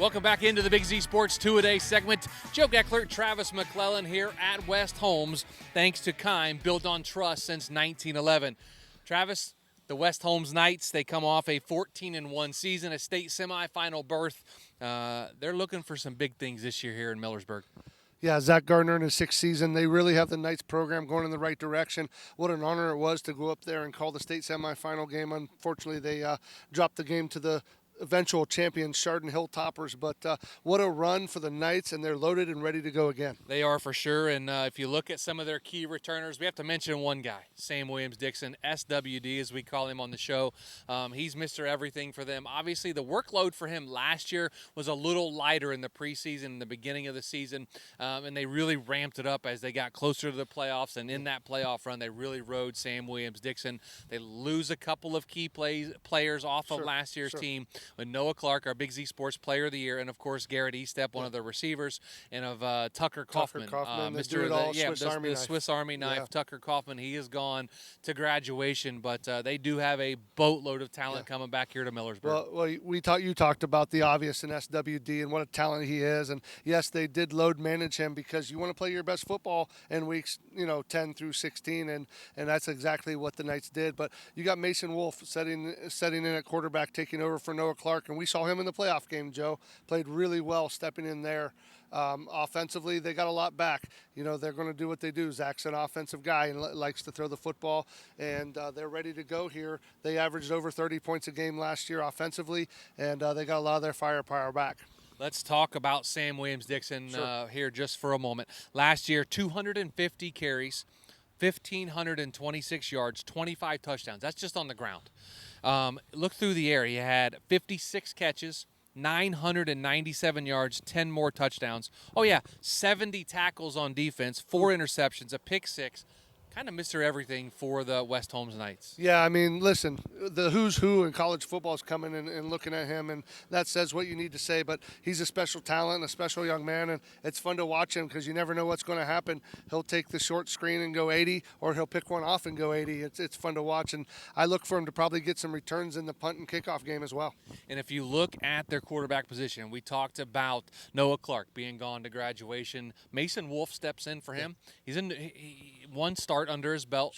Welcome back into the Big Z Sports 2-A-Day segment. Joe Geckler, Travis McClelland here at West Holmes, thanks to Kime, built on trust since 1911. Travis, the West Holmes Knights, they come off a 14-1 season, a state semifinal berth. They're looking for some big things this year here in Millersburg. Yeah, Zach Gardner in his sixth season. They really have the Knights program going in the right direction. What an honor it was to go up there and call the state semifinal game. Unfortunately, they dropped the game to the eventual champions, Chardon Hilltoppers. But what a run for the Knights, and they're loaded and ready to go again. They are for sure, and if you look at some of their key returners, we have to mention one guy, Sam Williams-Dixon, SWD as we call him on the show. He's Mr. Everything for them. Obviously, the workload for him last year was a little lighter in the preseason, in the beginning of the season, and they really ramped it up as they got closer to the playoffs, and in that playoff run, they really rode Sam Williams-Dixon. They lose a couple of key players off of last year's team, with Noah Clark, our Big Z Sports Player of the Year, and of course Garrett Estep, one of the receivers, and of Tucker Kaufman, the Swiss Army knife. Tucker Kaufman, he has gone to graduation, but they do have a boatload of talent coming back here to Millersburg. Well, you talked about the obvious in SWD and what a talent he is, and yes, they did load manage him because you want to play your best football in weeks 10 through 16, and that's exactly what the Knights did. But you got Mason Wolf setting in at quarterback, taking over for Noah Clark, and we saw him in the playoff game. Joe played really well stepping in there. Offensively, they got a lot back. They're going to do what they do. Zach's an offensive guy and likes to throw the football, and they're ready to go here. They averaged over 30 points a game last year offensively, and they got a lot of their firepower back. Let's talk about Sam Williams-Dixon here just for a moment. Last year, 250 carries, 1,526 yards, 25 touchdowns. That's just on the ground. Look through the air. He had 56 catches, 997 yards, 10 more touchdowns. 70 tackles on defense, 4 interceptions, a pick 6. Kind of Mr. Everything for the West Holmes Knights. Yeah, I mean, listen, the who's who in college football is coming and looking at him, and that says what you need to say. But he's a special talent, a special young man, and it's fun to watch him because you never know what's going to happen. He'll take the short screen and go 80, or he'll pick one off and go 80. It's fun to watch, and I look for him to probably get some returns in the punt and kickoff game as well. And if you look at their quarterback position, we talked about Noah Clark being gone to graduation. Mason Wolf steps in for him. He's in one start under his belt.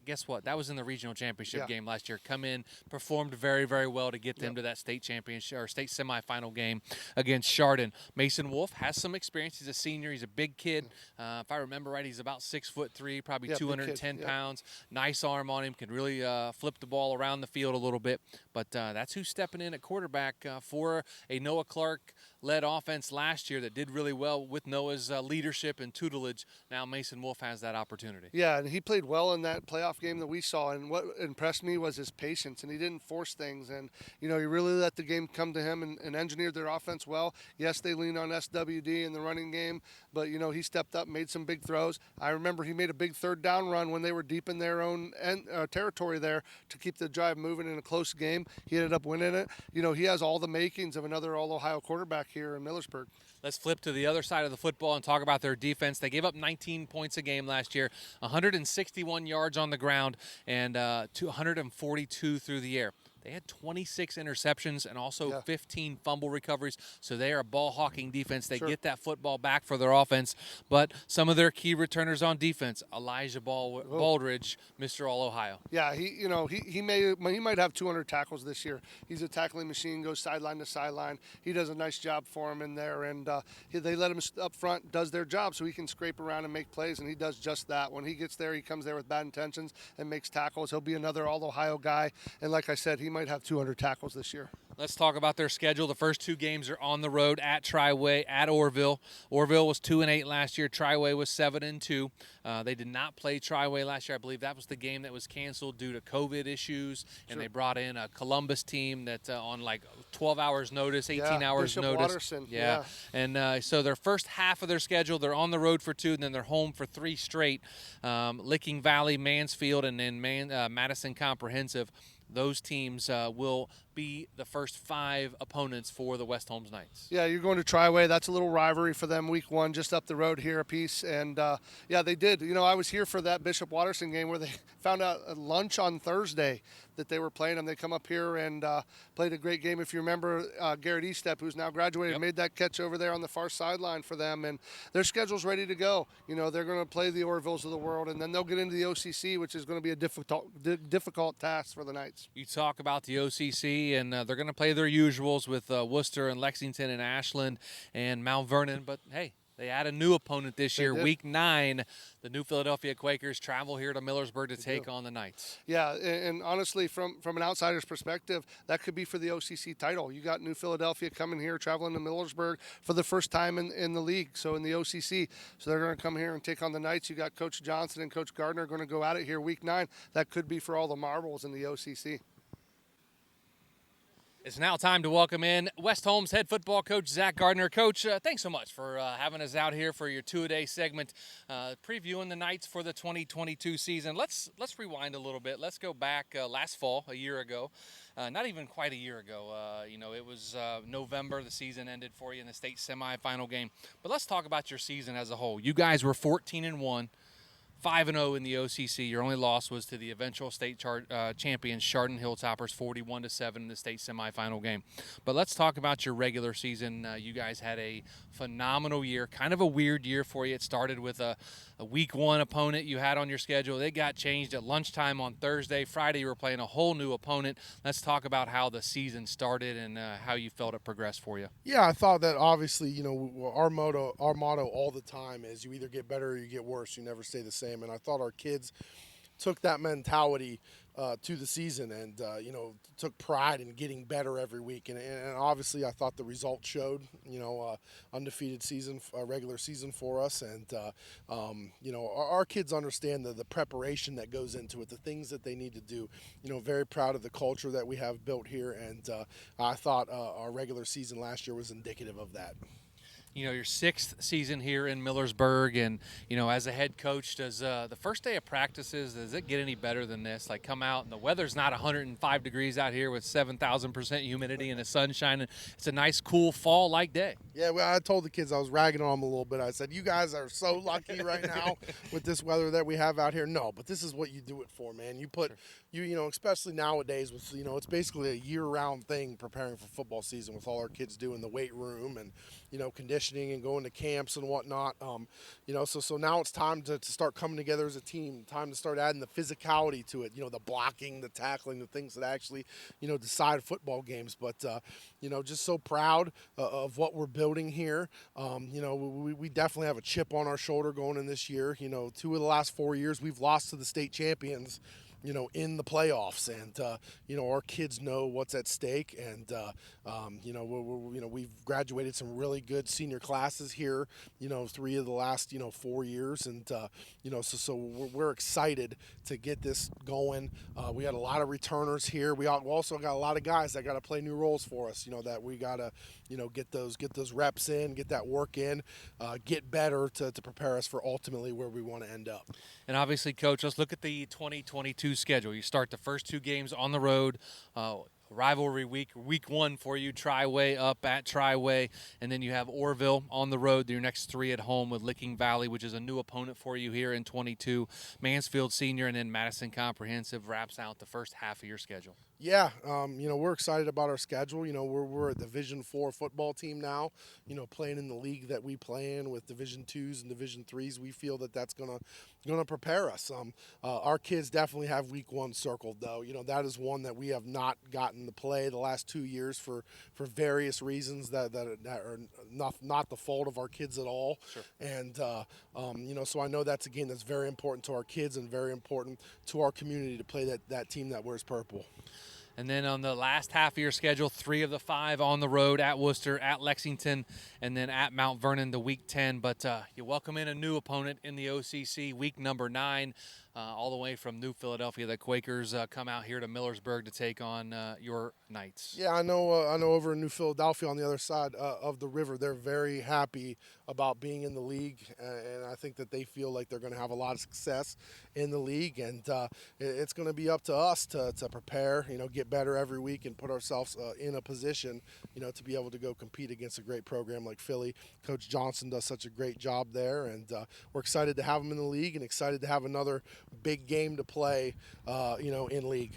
Guess what? That was in the regional championship game last year. Come in, performed very, very well to get them to that state championship or state semifinal game against Chardon. Mason Wolf has some experience. He's a senior. He's a big kid. If I remember right, he's about 6'3", probably 210 pounds. Nice arm on him. Can really flip the ball around the field a little bit. But that's who's stepping in at quarterback for a Noah Clark-led offense last year that did really well with Noah's leadership and tutelage. Now Mason Wolf has that opportunity. Yeah, and he played well in that playoff game that we saw, and what impressed me was his patience, and he didn't force things, and he really let the game come to him and engineered their offense well. Yes, they leaned on SWD in the running game, but he stepped up, made some big throws. I remember he made a big third down run when they were deep in their own territory there to keep the drive moving in a close game. He ended up winning it. He has all the makings of another All-Ohio quarterback here in Millersburg. Let's flip to the other side of the football and talk about their defense. They gave up 19 points a game last year, 161 yards on the ground, and 242 through the air. They had 26 interceptions and also 15 fumble recoveries, so they are a ball-hawking defense. They get that football back for their offense, but some of their key returners on defense, Elijah Baldridge, Mr. All-Ohio. Yeah, he might have 200 tackles this year. He's a tackling machine, goes sideline to sideline. He does a nice job for him in there, and they let him up front, does their job so he can scrape around and make plays, and he does just that. When he gets there, he comes there with bad intentions and makes tackles. He'll be another All-Ohio guy, and like I said, he might have 200 tackles this year. Let's talk about their schedule. The first 2 games are on the road at Triway, at Orrville. Orrville was 2-8 last year. Triway was 7-2. They did not play Triway last year. I believe that was the game that was canceled due to COVID issues, and they brought in a Columbus team that on like 12 hours notice, 18 hours Bishop notice. Watterson. And so their first half of their schedule, they're on the road for 2, and then they're home for 3 straight. Licking Valley, Mansfield, and then Madison Comprehensive. Those teams will be the first 5 opponents for the West Holmes Knights? Yeah, you're going to Triway. That's a little rivalry for them week 1, just up the road here a piece. And, yeah, they did. You know, I was here for that Bishop Watterson game where they found out at lunch on Thursday that they were playing them. They come up here and played a great game. If you remember, Garrett Estep, who's now graduated, made that catch over there on the far sideline for them. And their schedule's ready to go. You know, they're going to play the Orvilles of the world, and then they'll get into the OCC, which is going to be a difficult task for the Knights. You talk about the OCC, and they're going to play their usuals with Worcester and Lexington and Ashland and Mount Vernon. But, hey, they add a new opponent this year. Week 9, the New Philadelphia Quakers travel here to Millersburg to take on the Knights. Yeah, and honestly, from an outsider's perspective, that could be for the OCC title. You got New Philadelphia coming here, traveling to Millersburg for the first time in the league, so in the OCC. So they're going to come here and take on the Knights. You got Coach Johnson and Coach Gardner going to go at it here week 9. That could be for all the marbles in the OCC. It's now time to welcome in West Holmes head football coach Zach Gardner. Coach, thanks so much for having us out here for your two-a-day segment, previewing the Knights for the 2022 season. Let's rewind a little bit. Let's go back last fall, a year ago. Not even quite a year ago. It was November. The season ended for you in the state semifinal game. But let's talk about your season as a whole. You guys were 14-1. 5-0 in the OCC. Your only loss was to the eventual state champions, Chardon Hilltoppers, 41-7 in the state semifinal game. But let's talk about your regular season. You guys had a phenomenal year, kind of a weird year for you. It started with a week 1 opponent you had on your schedule. It got changed at lunchtime on Thursday. Friday, you were playing a whole new opponent. Let's talk about how the season started and how you felt it progressed for you. Yeah, I thought that obviously, our motto all the time is you either get better or you get worse. You never stay the same. And I thought our kids took that mentality to the season and, took pride in getting better every week. And obviously I thought the results showed, undefeated season, regular season for us. And, our kids understand the preparation that goes into it, the things that they need to do. Very proud of the culture that we have built here. And I thought our regular season last year was indicative of that. Your 6th season here in Millersburg, and, as a head coach, does the first day of practices, does it get any better than this? Like, come out, and the weather's not 105 degrees out here with 7,000% humidity and the sun shining. It's a nice, cool, fall-like day. Yeah, well, I told the kids, I was ragging on them a little bit. I said, you guys are so lucky right now with this weather that we have out here. No, but this is what you do it for, man. You put, especially nowadays with, it's basically a year-round thing preparing for football season with all our kids doing the weight room and, conditioning and going to camps and whatnot. So now it's time to start coming together as a team, time to start adding the physicality to it, the blocking, the tackling, the things that actually, decide football games. But, just so proud of what we're building here. We definitely have a chip on our shoulder going in this year. 2 of the last 4 years we've lost to the state champions, in the playoffs, and our kids know what's at stake, and we've graduated some really good senior classes here, 3 of the last 4 years, and so we're excited to get this going. We had a lot of returners here. We also got a lot of guys that got to play new roles for us. That we got to get those reps in, get that work in, get better to prepare us for ultimately where we want to end up. And obviously, Coach, let's look at the 2022 schedule. You start the first 2 games on the road. Rivalry week 1 for you, Triway up at Triway, and then you have Orville on the road. Your next 3 at home with Licking Valley, which is a new opponent for you here in 22. Mansfield Senior, and then Madison Comprehensive wraps out the first half of your schedule. Yeah, we're excited about our schedule. We're a Division IV football team now, playing in the league that we play in with Division IIs and Division IIIs. We feel that that's gonna prepare us. Our kids definitely have week 1 circled, though. That is one that we have not gotten to play the last 2 years for various reasons that are not the fault of our kids at all. Sure. And so I know that's very important to our kids and very important to our community to play that team that wears purple. And then on the last half of your schedule, 3 of the 5 on the road, at Worcester, at Lexington, and then at Mount Vernon the week 10. But you welcome in a new opponent in the OCC, week number 9. all the way from New Philadelphia. The Quakers come out here to Millersburg to take on your Knights. Yeah, I know over in New Philadelphia on the other side of the river, they're very happy about being in the league, and I think that they feel like they're going to have a lot of success in the league, and it's going to be up to us to prepare, get better every week and put ourselves in a position, to be able to go compete against a great program like Philly. Coach Johnson does such a great job there, and we're excited to have him in the league and excited to have another big game to play, in league.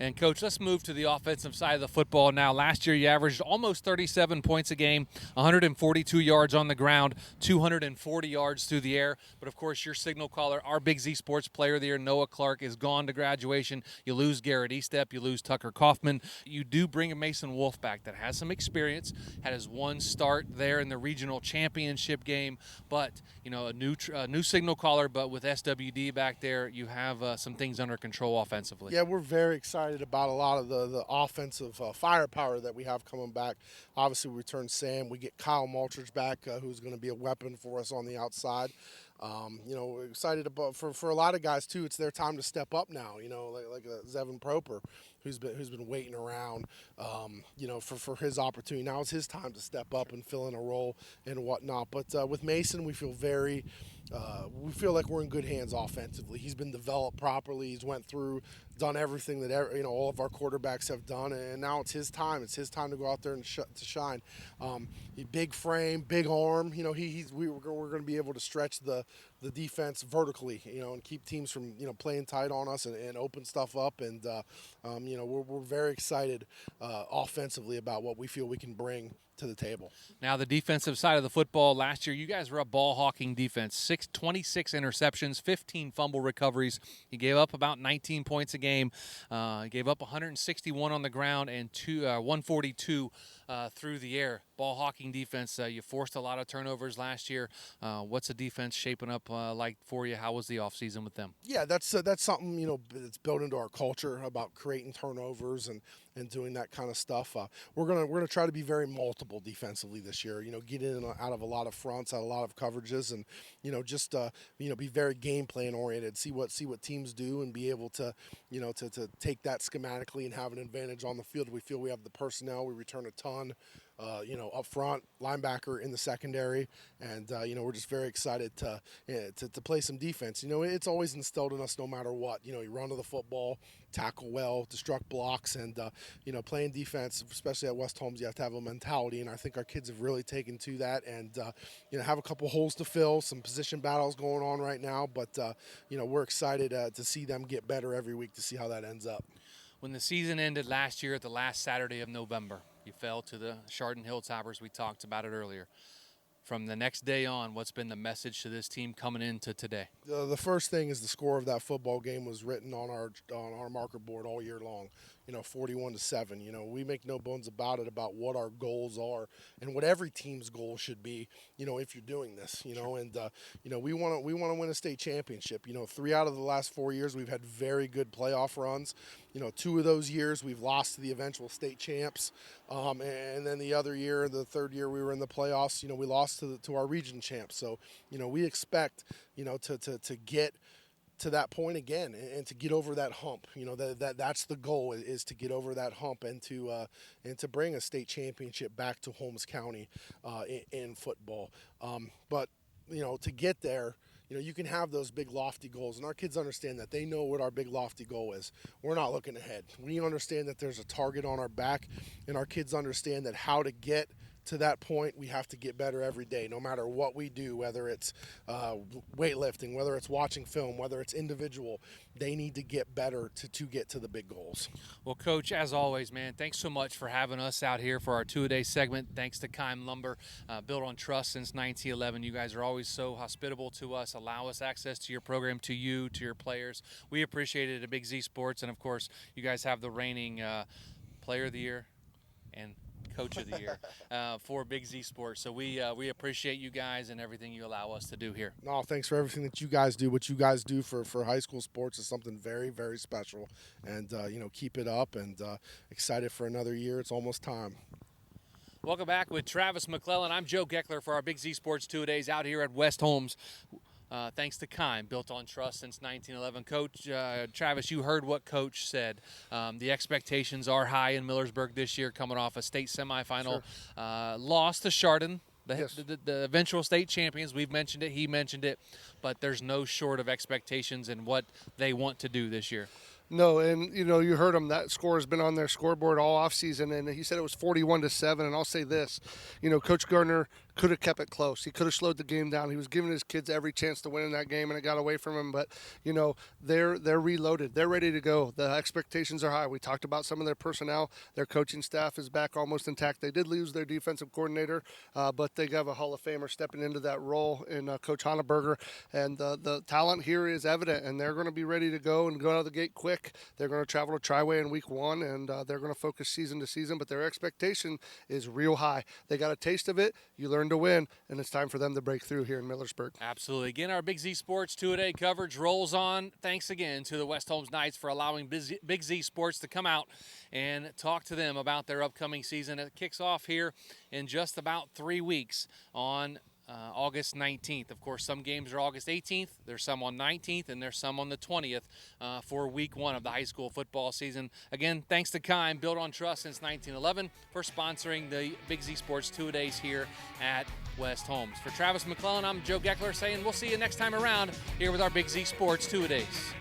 And, Coach, let's move to the offensive side of the football now. Last year, you averaged almost 37 points a game, 142 yards on the ground, 240 yards through the air. But, of course, your signal caller, our Big Z Sports Player of the Year, Noah Clark, is gone to graduation. You lose Garrett Estep. You lose Tucker Kaufman. You do bring a Mason Wolf back that has some experience, had his one start there in the regional championship game. But, a new signal caller, but with SWD back there, you have some things under control offensively. Yeah, we're very excited about a lot of the offensive firepower that we have coming back. Obviously, we return Sam. We get Kyle Maltridge back, who's going to be a weapon for us on the outside. We're excited about for a lot of guys too. It's their time to step up now. Like Zevin Proper, who's been waiting around, for his opportunity. Now it's his time to step up and fill in a role and whatnot. But with Mason, we feel like we're in good hands offensively. He's been developed properly. He's went through, done everything that all of our quarterbacks have done, and now it's his time. It's his time to go out there and to shine. Big frame, big arm. We're going to be able to stretch the defense vertically, and keep teams from playing tight on us and open stuff up. And we're very excited offensively about what we feel we can bring to the table. Now, the defensive side of the football, last year you guys were a ball-hawking defense. 26 interceptions, 15 fumble recoveries. You gave up about 19 points a game. You gave up 161 on the ground and 142 through the air. Ball-hawking defense. You forced a lot of turnovers last year. What's the defense shaping up like for you? How was the offseason with them? Yeah, that's something that's built into our culture about creating turnovers and doing that kind of stuff. We're gonna try to be very multiple defensively this year. Get in and out of a lot of fronts, out of a lot of coverages, and just be very game plan oriented. See what teams do and be able to to take that schematically and have an advantage on the field. We feel we have the personnel. We return a ton. Up front, linebacker in the secondary, and we're just very excited to play some defense. It's always instilled in us no matter what. You run to the football, tackle well, destruct blocks, and playing defense, especially at West Holmes, you have to have a mentality, and I think our kids have really taken to that, and have a couple holes to fill, some position battles going on right now, but we're excited to see them get better every week to see how that ends up. When the season ended last year at the last Saturday of November, you fell to the Chardon Hilltoppers. We talked about it earlier. From the next day on, what's been the message to this team coming into today? The first thing is the score of that football game was written on our marker board all year long. 41-7. We make no bones about it about what our goals are and what every team's goal should be. If you're doing this, and we want to win a state championship. 3 out of the last 4 years we've had very good playoff runs. 2 of those years we've lost to the eventual state champs, and then the other year, the third year we were in the playoffs. We lost to our region champs. So we expect to get to that point again and to get over that hump. That's the goal, is to get over that hump and to bring a state championship back to Holmes County in football. But to get there, you can have those big lofty goals, and our kids understand that. They know what our big lofty goal is. We're not looking ahead. We understand that there's a target on our back, and our kids understand that how to get to that point, we have to get better every day, no matter what we do, whether it's weightlifting, whether it's watching film, whether it's individual. They need to get better to get to the big goals. Well, Coach, as always, man, thanks so much for having us out here for our two-a-day segment. Thanks to Kime Lumber, built on trust since 1911. You guys are always so hospitable to us, allow us access to your program, to you, to your players. We appreciate it at Big Z Sports, and, of course, you guys have the reigning Player of the Year and Coach of the Year for Big Z Sports. So we appreciate you guys and everything you allow us to do here. No, thanks for everything that you guys do. What you guys do for high school sports is something very, very special. And, keep it up, and excited for another year. It's almost time. Welcome back with Travis McClelland. I'm Joe Geckler for our Big Z Sports 2-a-days out here at West Holmes. thanks to Kime, built on trust since 1911. Coach Travis, you heard what Coach said. The expectations are high in Millersburg this year, coming off a state semifinal loss to Chardon. The eventual state champions, we've mentioned it, he mentioned it, but there's no short of expectations in what they want to do this year. No, and you heard him. That score has been on their scoreboard all offseason, and he said it was 41-7. And I'll say this, Coach Gardner could have kept it close. He could have slowed the game down. He was giving his kids every chance to win in that game, and it got away from him. But they're reloaded. They're ready to go. The expectations are high. We talked about some of their personnel. Their coaching staff is back almost intact. They did lose their defensive coordinator, but they have a Hall of Famer stepping into that role in Coach Hanneberger, and the talent here is evident, and they're going to be ready to go and go out of the gate quick. They're going to travel to Triway in week 1, and they're going to focus season to season, but their expectation is real high. They got a taste of it. You learn to win, and it's time for them to break through here in Millersburg. Absolutely. Again, our Big Z Sports 2-a-day coverage rolls on. Thanks again to the West Holmes Knights for allowing Big Z Sports to come out and talk to them about their upcoming season. It kicks off here in just about 3 weeks on August 19th. Of course, some games are August 18th. There's some on 19th, and there's some on the 20th for week 1 of the high school football season. Again, thanks to Kime, built on trust since 1911, for sponsoring the Big Z Sports 2-a-days here at West Holmes. For Travis McClelland, I'm Joe Geckler saying we'll see you next time around here with our Big Z Sports 2-a-days.